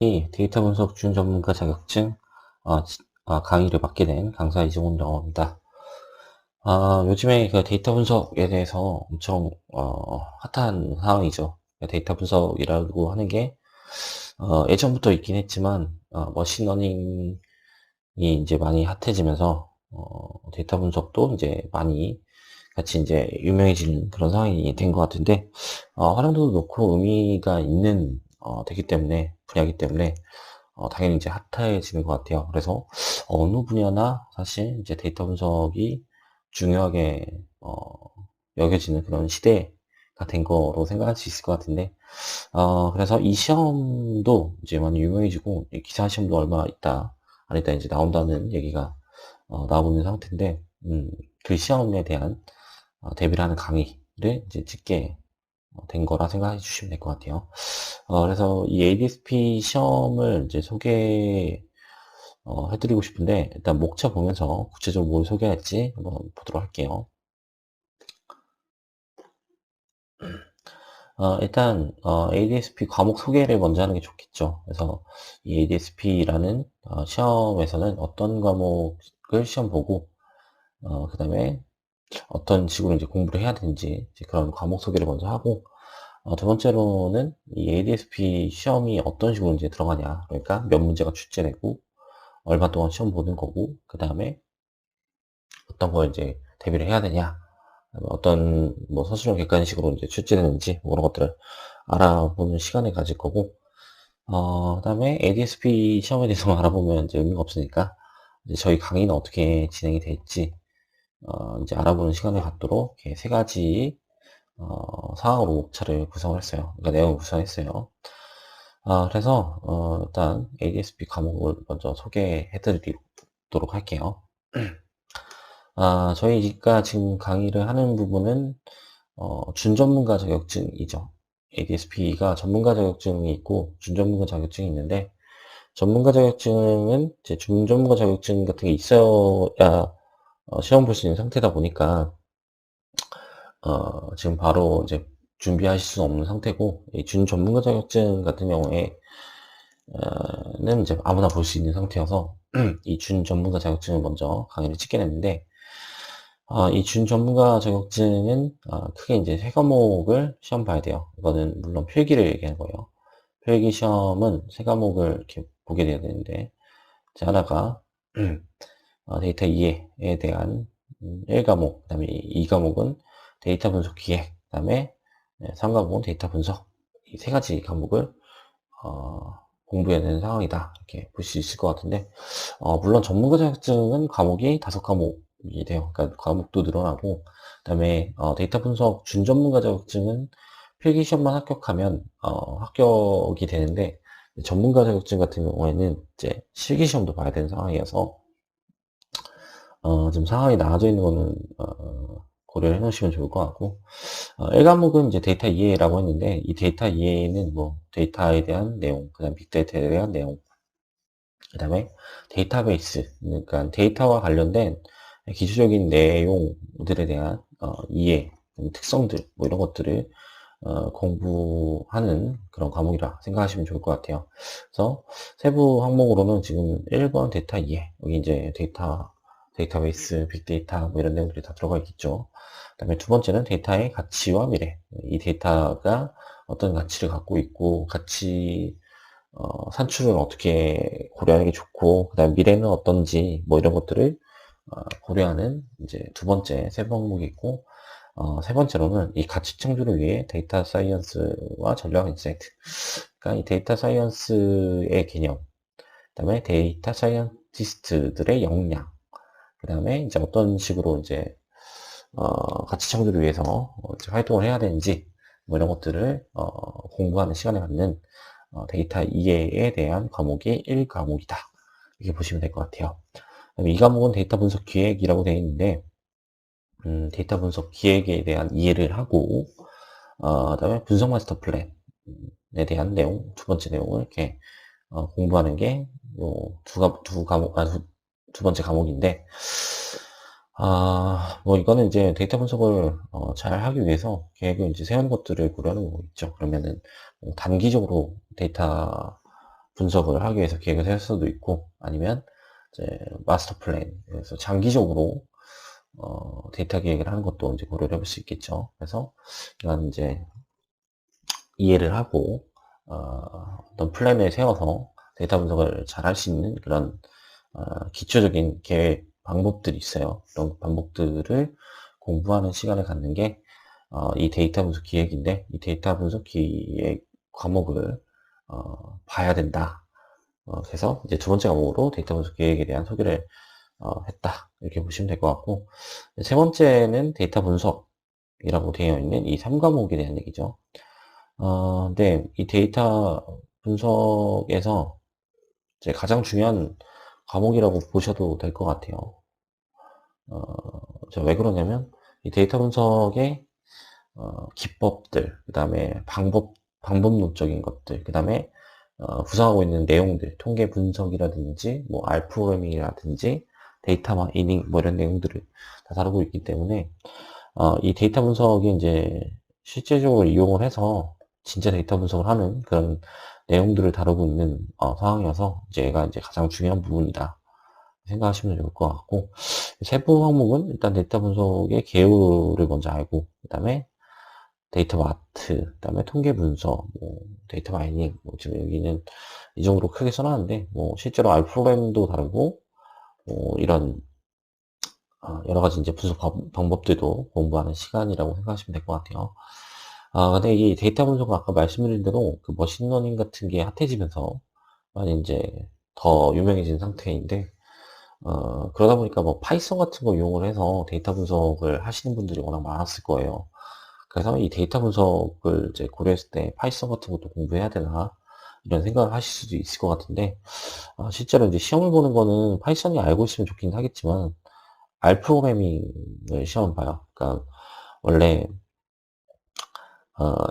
이 데이터 분석 준 전문가 자격증 강의를 맡게 된 강사 이승훈 영어입니다. 요즘에 그 데이터 분석에 대해서 엄청 핫한 상황이죠. 데이터 분석이라고 하는 게 예전부터 있긴 했지만 머신러닝이 이제 많이 핫해지면서 데이터 분석도 이제 많이 같이 이제 유명해지는 그런 상황이 된 것 같은데 활용도도 높고 의미가 있는 되기 때문에 분야이기 때문에 당연히 이제 핫해지는 것 같아요. 그래서 어느 분야나 사실 이제 데이터 분석이 중요하게 여겨지는 그런 시대가 된 거로 생각할 수 있을 것 같은데, 그래서 이 시험도 이제 많이 유명해지고, 이 기사 시험도 얼마 있다, 안 있다 이제 나온다는 얘기가 나오고 있는 상태인데, 그 시험에 대한 대비를 하는 강의를 이제 찍게 된 거라 생각해 주시면 될 것 같아요. 그래서 이 ADSP 시험을 이제 해드리고 싶은데, 일단 목차 보면서 구체적으로 뭘 소개할지 한번 보도록 할게요. 일단, ADSP 과목 소개를 먼저 하는 게 좋겠죠. 그래서 이 ADSP라는 시험에서는 어떤 과목을 시험 보고, 그 다음에 어떤 식으로 이제 공부를 해야 되는지 이제 그런 과목 소개를 먼저 하고, 두 번째로는 이 ADSP 시험이 어떤 식으로 이제 들어가냐. 그러니까 몇 문제가 출제되고, 얼마 동안 시험 보는 거고, 그 다음에 어떤 걸 이제 대비를 해야 되냐, 어떤 뭐 서술형 객관식으로 이제 출제되는지 뭐 그런 것들을 알아보는 시간을 가질 거고, 그다음에 ADSP 시험에 대해서 알아보면 이제 의미가 없으니까 이제 저희 강의는 어떻게 진행이 될지 이제 알아보는 시간을 갖도록 이렇게 세 가지 상황으로 목차를 구성을 했어요. 그러니까 내용을 구성했어요. 그래서 일단 ADSP 과목을 먼저 소개해 드리도록 할게요. 저희가 지금 강의를 하는 부분은 준전문가 자격증이죠. ADSP가 전문가 자격증이 있고 준전문가 자격증이 있는데, 전문가 자격증은 이제 준전문가 자격증 같은 게 있어야 시험 볼 수 있는 상태다 보니까 지금 바로 이제 준비하실 수는 없는 상태고, 이 준전문가 자격증 같은 경우에 는 이제 아무나 볼 수 있는 상태여서 이 준전문가 자격증을 먼저 강의를 찍게 됐는데, 이 준전문가 자격증은 크게 이제 세 과목을 시험 봐야 돼요. 이거는 물론 필기를 얘기하는 거예요. 필기 시험은 세 과목을 이렇게 보게 돼야 되는데, 이제 하나가 데이터 이해에 대한 1과목, 그 다음에 2과목은 데이터 분석 기획, 그 다음에 3과목은 데이터 분석. 이 세 가지 과목을 공부해야 되는 상황이다, 이렇게 볼 수 있을 것 같은데, 물론 전문가 자격증은 과목이 5과목이 돼요. 그러니까 과목도 늘어나고, 그다음에 데이터 분석 준전문가 자격증은 필기 시험만 합격하면 합격이 되는데, 전문가 자격증 같은 경우에는 이제 실기 시험도 봐야 되는 상황이어서 지금 상황이 나눠져 있는 거는 고려를 해 놓으시면 좋을 것 같고, 1과목은 이제 데이터 이해라고 했는데, 이 데이터 이해는 뭐 데이터에 대한 내용, 그다음 빅데이터에 대한 내용, 그다음에 데이터베이스, 그러니까 데이터와 관련된 기초적인 내용들에 대한 이해, 특성들 뭐 이런 것들을 공부하는 그런 과목이라 생각하시면 좋을 것 같아요. 그래서 세부 항목으로는 지금 1번 데이터 이해, 여기 이제 데이터베이스, 빅데이터 뭐 이런 내용들이 다 들어가 있겠죠. 그다음에 두 번째는 데이터의 가치와 미래. 이 데이터가 어떤 가치를 갖고 있고, 산출은 어떻게 고려하는 게 좋고, 그다음 미래는 어떤지 뭐 이런 것들을 고려하는 이제 두 번째 세부 항목이 있고, 세 번째로는 이 가치 창조를 위해 데이터 사이언스와 전략 인사이트. 그러니까 이 데이터 사이언스의 개념, 그다음에 데이터 사이언티스트들의 역량, 그다음에 이제 어떤 식으로 이제 가치 창조를 위해서 이제 활동을 해야 되는지 뭐 이런 것들을 공부하는 시간을 갖는 데이터 이해에 대한 과목이 1과목이다. 이렇게 보시면 될 것 같아요. 그다음에 2과목은 데이터 분석 기획이라고 되어 있는데, 데이터 분석 기획에 대한 이해를 하고, 그다음에 분석 마스터 플랜에 대한 내용, 두 번째 내용을 이렇게 공부하는 게 두 번째 과목인데, 뭐 이거는 이제 데이터 분석을 잘 하기 위해서 계획을 이제 세우는 것들을 고려하는 거겠죠. 그러면은 단기적으로 데이터 분석을 하기 위해서 계획을 세울 수도 있고, 아니면 이제 마스터 플랜, 그래서 장기적으로 데이터 계획을 하는 것도 이제 고려를 해볼 수 있겠죠. 그래서 이런 이제 이해를 하고 어떤 플랜을 세워서 데이터 분석을 잘 할 수 있는 그런 기초적인 계획 방법들이 있어요. 그런 방법들을 공부하는 시간을 갖는 게 이 데이터 분석 기획인데, 이 데이터 분석 기획 과목을 봐야 된다. 그래서 이제 두 번째 과목으로 데이터 분석 기획에 대한 소개를 했다. 이렇게 보시면 될 것 같고, 세 번째는 데이터 분석이라고 되어 있는 이 3과목에 대한 얘기죠. 근데 이 데이터 분석에서 이제 가장 중요한 과목이라고 보셔도 될 것 같아요. 왜 그러냐면, 이 데이터 분석의 기법들, 그 다음에 방법론적인 것들, 그 다음에 구성하고 있는 내용들, 통계 분석이라든지, 뭐, R 프로그래밍이라든지, 데이터 마이닝, 뭐 이런 내용들을 다 다루고 있기 때문에, 이 데이터 분석이 이제 실제적으로 이용을 해서 진짜 데이터 분석을 하는 그런 내용들을 다루고 있는 상황이어서 이제 얘가 이제 가장 중요한 부분이다 생각하시면 좋을 것 같고, 세부 항목은 일단 데이터 분석의 개요를 먼저 알고, 그 다음에 데이터 마트, 그 다음에 통계 분석, 뭐 데이터 마이닝, 뭐 지금 여기는 이 정도로 크게 써놨는데, 뭐 실제로 R 프로그램도 다르고, 뭐 이런 여러 가지 이제 분석 방법들도 공부하는 시간이라고 생각하시면 될 것 같아요. 근데 이 데이터 분석은 아까 말씀드린 대로 그 머신러닝 같은 게 핫해지면서 많이 이제 더 유명해진 상태인데, 그러다 보니까 뭐 파이썬 같은 거 이용을 해서 데이터 분석을 하시는 분들이 워낙 많았을 거예요. 그래서 이 데이터 분석을 이제 고려했을 때 파이썬 같은 것도 공부해야 되나 이런 생각을 하실 수도 있을 것 같은데, 실제로 이제 시험을 보는 거는 파이썬이 알고 있으면 좋긴 하겠지만 R 프로그래밍을 시험을 봐요. 그러니까 원래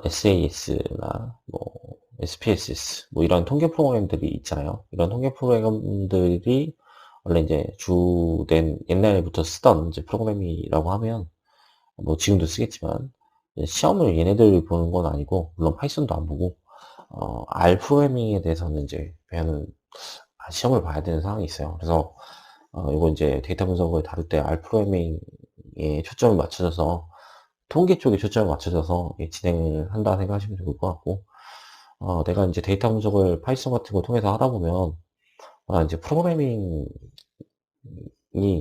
SAS나 뭐 SPSS 뭐 이런 통계 프로그램들이 있잖아요. 이런 통계 프로그램들이 원래 이제 주된 옛날부터 쓰던 이제 프로그램이라고 하면 뭐 지금도 쓰겠지만, 시험을 얘네들 보는 건 아니고, 물론 파이썬도 안 보고 R 프로그래밍에 대해서는 이제 배우는 시험을 봐야 되는 상황이 있어요. 그래서 이거 이제 데이터 분석을 다룰 때 R 프로그래밍에 초점을 맞춰져서 통계 쪽에 초점을 맞춰져서 진행을 한다 생각하시면 좋을 것 같고, 내가 이제 데이터 분석을 파이썬 같은 거 통해서 하다 보면 이제 프로그래밍이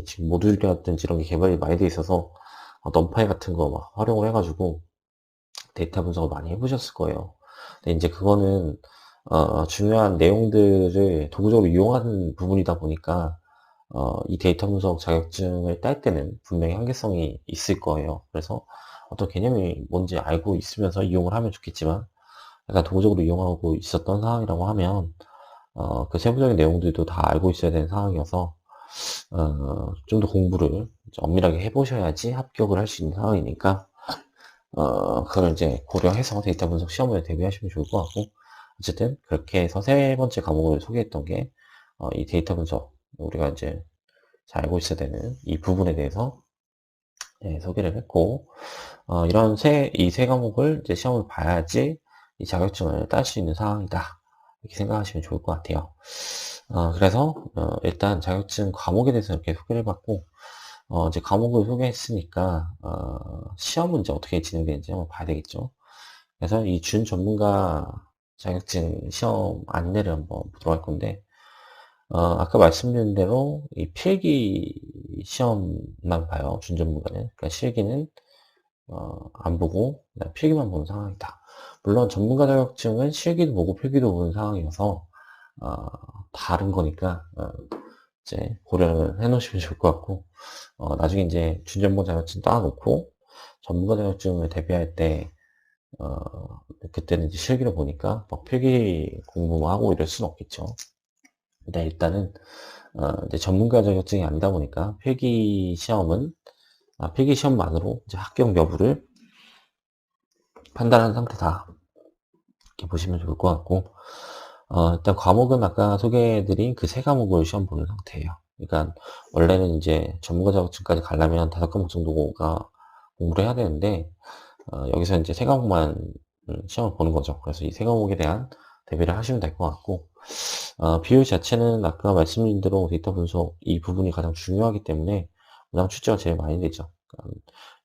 지금 모듈이라든지 이런 게 개발이 많이 돼 있어서 넘파이 같은 거 막 활용을 해가지고 데이터 분석을 많이 해보셨을 거예요. 근데 이제 그거는 중요한 내용들을 도구적으로 이용하는 부분이다 보니까 이 데이터 분석 자격증을 딸 때는 분명히 한계성이 있을 거예요. 그래서 어떤 개념이 뭔지 알고 있으면서 이용을 하면 좋겠지만, 약간 도구적으로 이용하고 있었던 상황이라고 하면 그 세부적인 내용들도 다 알고 있어야 되는 상황이어서 좀 더 공부를 엄밀하게 해보셔야지 합격을 할 수 있는 상황이니까, 그걸 이제 고려해서 데이터 분석 시험을 대비하시면 좋을 것 같고, 어쨌든 그렇게 해서 세 번째 과목을 소개했던 게 이 데이터 분석, 우리가 이제 잘 알고 있어야 되는 이 부분에 대해서 소개를 했고, 이 세 과목을 이제 시험을 봐야지 이 자격증을 딸 수 있는 상황이다, 이렇게 생각하시면 좋을 것 같아요. 그래서 일단 자격증 과목에 대해서 이렇게 소개를 해봤고, 이제 과목을 소개했으니까 시험은 이제 어떻게 진행되는지 한번 봐야 되겠죠. 그래서 이 준 전문가 자격증 시험 안내를 한번 보도록 할 건데, 아까 말씀드린 대로 이 필기 시험만 봐요. 준 전문가는. 그러니까 실기는 안 보고 그냥 필기만 보는 상황이다. 물론 전문가 자격증은 실기도 보고 필기도 보는 상황이어서 다른 거니까 이제 고려를 해 놓으시면 좋을 것 같고, 나중에 이제 준전문가 자격증 따놓고 전문가 자격증을 대비할 때 그때는 이제 실기를 보니까 막 필기 공부만 하고 이럴 수는 없겠죠. 근데 일단은 이제 전문가 자격증이 아니다 보니까 필기 시험만으로 이제 합격 여부를 판단한 상태다, 이렇게 보시면 좋을 것 같고, 일단 과목은 아까 소개해드린 그 세 과목을 시험 보는 상태예요. 그러니까 원래는 이제 전문가 자격증까지 가려면 5과목 정도가 공부를 해야 되는데, 여기서 이제 세 과목만 시험을 보는 거죠. 그래서 이 세 과목에 대한 대비를 하시면 될 것 같고, 비율 자체는 아까 말씀드린 대로 데이터 분석 이 부분이 가장 중요하기 때문에 문항 출제가 제일 많이 되죠.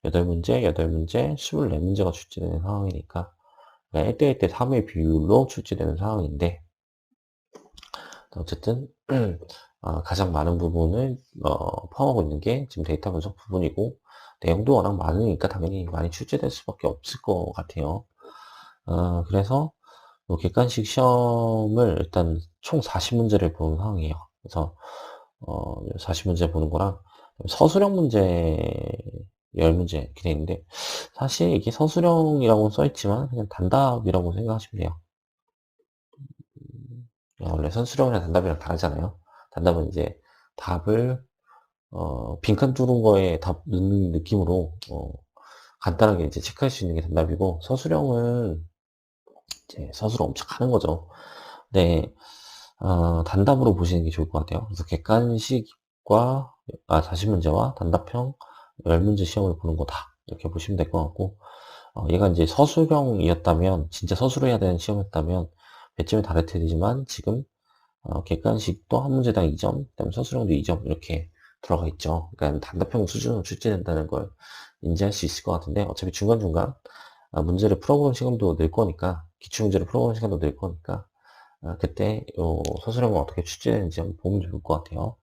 그러니까 8문제, 8문제, 24문제가 출제되는 상황이니까 1대1대 3의 비율로 출제되는 상황인데 어쨌든 가장 많은 부분을 포함하고 있는 게 지금 데이터 분석 부분이고 내용도 워낙 많으니까 당연히 많이 출제될 수밖에 없을 것 같아요. 그래서 객관식 시험을 일단 총 40문제를 보는 상황이에요. 그래서 40문제 보는 거랑 서술형 문제 10문제 이렇게 돼 있는데 사실 이게 서술형이라고 써있지만 그냥 단답이라고 생각하시면 돼요. 원래 서술형이랑 단답이랑 다르잖아요. 단답은 이제 답을 빈칸 뚫은 거에 답 넣는 느낌으로 간단하게 이제 체크할 수 있는 게 단답이고 서술형은 이제 서술을 엄청 하는 거죠. 네, 단답으로 보시는 게 좋을 것 같아요. 그래서 객관식과 40문제와 단답형 10문제 시험을 보는 거다. 이렇게 보시면 될 것 같고 얘가 이제 서술형이었다면 진짜 서술을 해야 되는 시험이었다면 배점이 다를 테지만 지금 객관식도 한 문제당 2점, 그다음에 서술형도 2점 이렇게 들어가 있죠. 그러니까 단답형 수준으로 출제된다는 걸 인지할 수 있을 것 같은데 어차피 중간중간 문제를 풀어보는 시간도 늘 거니까 기출문제를 풀어보는 시간도 늘 거니까 그때 요 서술형은 어떻게 출제되는지 한번 보면 좋을 것 같아요.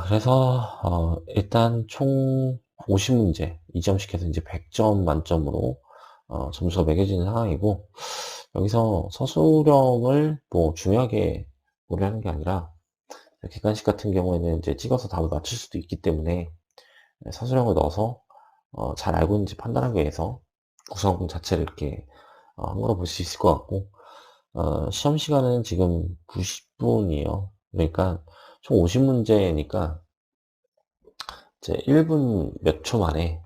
그래서 일단 총 50문제 2점씩 해서 이제 100점 만점으로 점수가 매겨지는 상황이고 여기서 서술형을 뭐 중요하게 고려하는 게 아니라 객관식 같은 경우에는 이제 찍어서 답을 맞출 수도 있기 때문에 서술형을 넣어서 잘 알고 있는지 판단하기 위해서 구성 자체를 이렇게 한거로 볼 수 있을 것 같고 시험 시간은 지금 90분이에요. 그러니까 총 50문제니까 이제 1분 몇 초 만에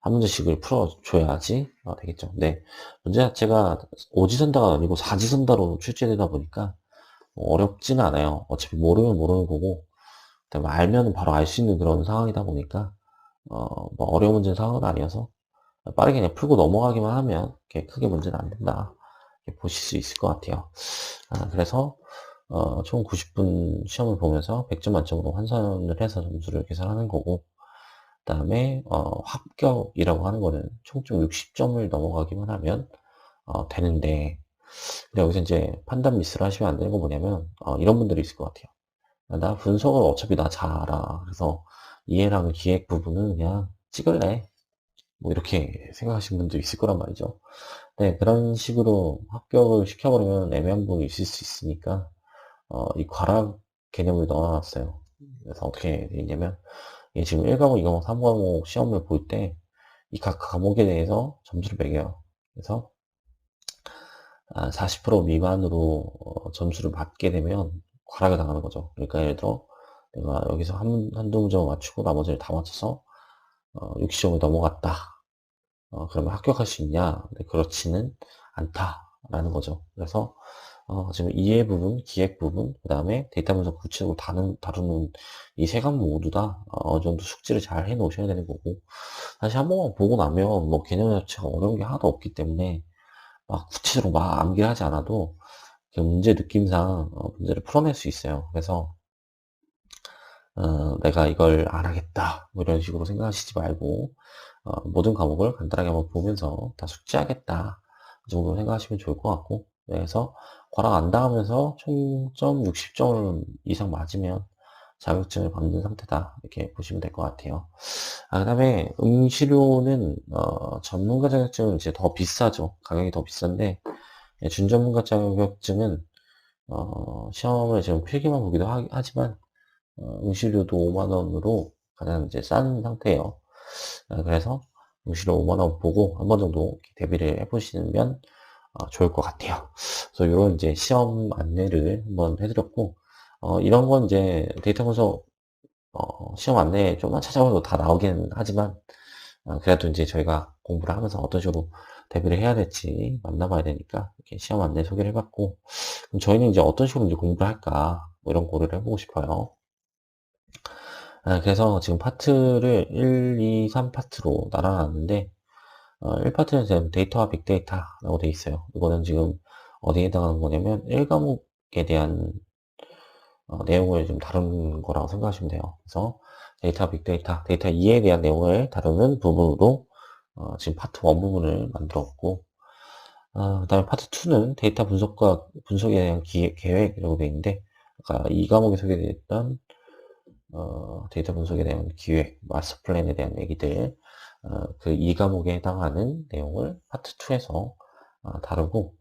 한 문제씩을 풀어줘야지 되겠죠. 네. 문제 자체가 오지선다가 아니고 사지선다로 출제되다 보니까 어렵지는 않아요. 어차피 모르면 모르는 거고, 그다음에 알면 바로 알 수 있는 그런 상황이다 보니까, 뭐 어려운 문제는 상황은 아니어서 빠르게 그냥 풀고 넘어가기만 하면 크게 문제는 안 된다. 이렇게 보실 수 있을 것 같아요. 그래서 총 90분 시험을 보면서 100점 만점으로 환산을 해서 점수를 계산하는 거고, 그 다음에 합격이라고 하는 거는 총점 60점을 넘어가기만 하면 되는데 근데 여기서 이제 판단 미스를 하시면 안 되는 건 뭐냐면 이런 분들이 있을 것 같아요. 나 분석을 어차피 나 잘 알아. 그래서 이해랑 기획 부분은 그냥 찍을래. 뭐 이렇게 생각하시는 분도 있을 거란 말이죠. 네, 그런 식으로 합격을 시켜버리면 애매한 부분이 있을 수 있으니까 이 과락 개념을 넣어놨어요. 그래서 어떻게 돼 있냐면 이게 지금 1과목, 2과목, 3과목 시험을 볼 때 이 각 과목에 대해서 점수를 매겨요. 그래서 40% 미만으로 점수를 받게 되면 과락을 당하는 거죠. 그러니까 예를 들어 내가 여기서 한두 문제만 맞추고 나머지를 다 맞춰서 60점을 넘어갔다. 그러면 합격할 수 있냐? 근데 그렇지는 않다라는 거죠. 그래서 지금 이해 부분, 기획 부분, 그 다음에 데이터 분석 구체적으로 다루는 이 세 과목 모두 다 어느 정도 숙지를 잘 해 놓으셔야 되는 거고 사실 한 번만 보고 나면 뭐 개념 자체가 어려운 게 하나도 없기 때문에 막 구체적으로 막 암기를 하지 않아도 그 문제 느낌상 문제를 풀어낼 수 있어요. 그래서 내가 이걸 안 하겠다 뭐 이런 식으로 생각하시지 말고 모든 과목을 간단하게 한번 보면서 다 숙지하겠다 그 정도 생각하시면 좋을 것 같고 그래서 과락 안 당하면서 총점 60점 이상 맞으면 자격증을 받는 상태다 이렇게 보시면 될 것 같아요. 그 다음에 응시료는 전문가 자격증은 이제 더 비싸죠. 가격이 더 비싼데 준전문가 자격증은 시험을 지금 필기만 보기도 하지만 응시료도 5만 원으로 가장 이제 싼 상태예요. 그래서 응시료 5만 원 보고 한 번 정도 대비를 해보시면 좋을 것 같아요. 그래서 이런 이제 시험 안내를 한번 해드렸고 이런 건 이제 데이터 분석 시험 안내 좀만 찾아봐도 다 나오긴 하지만 그래도 이제 저희가 공부를 하면서 어떤 식으로 대비를 해야 될지 만나봐야 되니까 이렇게 시험 안내 소개를 해봤고 그럼 저희는 이제 어떤 식으로 이제 공부를 할까 뭐 이런 고려를 해보고 싶어요. 그래서 지금 파트를 1, 2, 3 파트로 나눠놨는데 1파트는 지금 데이터와 빅데이터라고 돼 있어요. 이거는 지금 어디에 해당하는 거냐면 1과목에 대한 내용을 좀 다루는 거라고 생각하시면 돼요. 그래서 데이터, 빅데이터, 데이터 2에 대한 내용을 다루는 부분으로 지금 파트 1 부분을 만들었고, 그다음에 파트 2는 데이터 분석과 분석에 대한 계획이라고 되어 있는데, 아까 이 과목에 소개됐던 데이터 분석에 대한 기획, 마스터 플랜에 대한 얘기들, 그 이 과목에 해당하는 내용을 파트 2에서 다루고,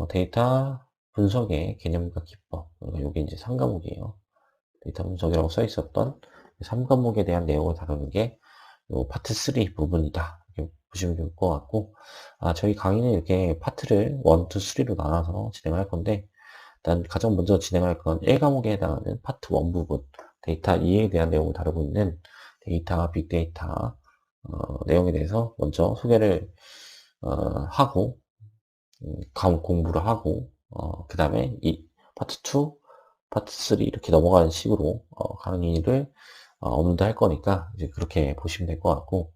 데이터 분석의 개념과 기법, 그러니까 요게 이제 3과목이에요. 데이터 분석이라고 써 있었던 3과목에 대한 내용을 다루는 게 요 파트 3 부분이다. 이렇게 보시면 좋을 것 같고, 저희 강의는 이렇게 파트를 1, 2, 3로 나눠서 진행을 할 건데, 일단 가장 먼저 진행할 건 1과목에 해당하는 파트 1 부분, 데이터 2에 대한 내용을 다루고 있는 데이터, 빅데이터 내용에 대해서 먼저 소개를 하고, 과목 공부를 하고, 그 다음에 이 파트 2, 파트 3 이렇게 넘어가는 식으로 강의를 업로드 할 거니까 이제 그렇게 보시면 될 것 같고,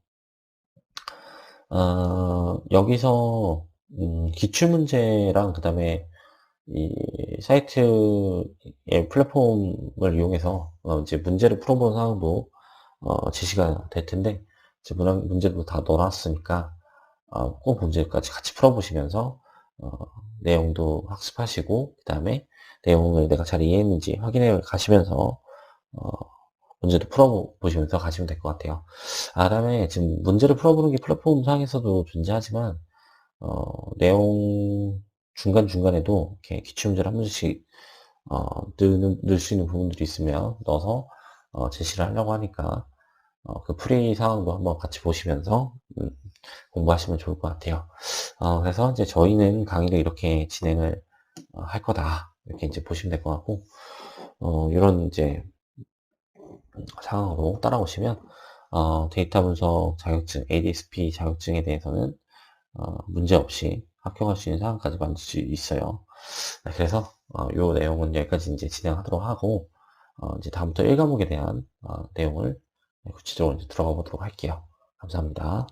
여기서 기출문제랑 그 다음에 이 사이트의 플랫폼을 이용해서 이제 문제를 풀어보는 상황도 제시가 될 텐데, 이제 문제도 다 넣어놨으니까 꼭 문제까지 같이 풀어보시면서 어, 내용도 학습하시고, 그 다음에 내용을 내가 잘 이해했는지 확인해 가시면서 어, 문제도 풀어보시면서 가시면 될 것 같아요. 그다음에 지금 문제를 풀어보는 게 플랫폼 상에서도 존재하지만 내용 중간중간에도 이렇게 기출문제를 한 문제씩 넣을 수 있는 부분들이 있으면 넣어서 제시를 하려고 하니까 그 풀이 상황도 한번 같이 보시면서 공부하시면 좋을 것 같아요. 그래서 이제 저희는 강의를 이렇게 진행을 할 거다. 이렇게 이제 보시면 될 것 같고, 이런 이제 상황으로 따라오시면, 데이터 분석 자격증, ADSP 자격증에 대해서는 문제 없이 합격할 수 있는 상황까지 만들 수 있어요. 그래서 요 내용은 여기까지 이제 진행하도록 하고, 이제 다음부터 1과목에 대한 내용을 구체적으로 이제 들어가 보도록 할게요. 감사합니다.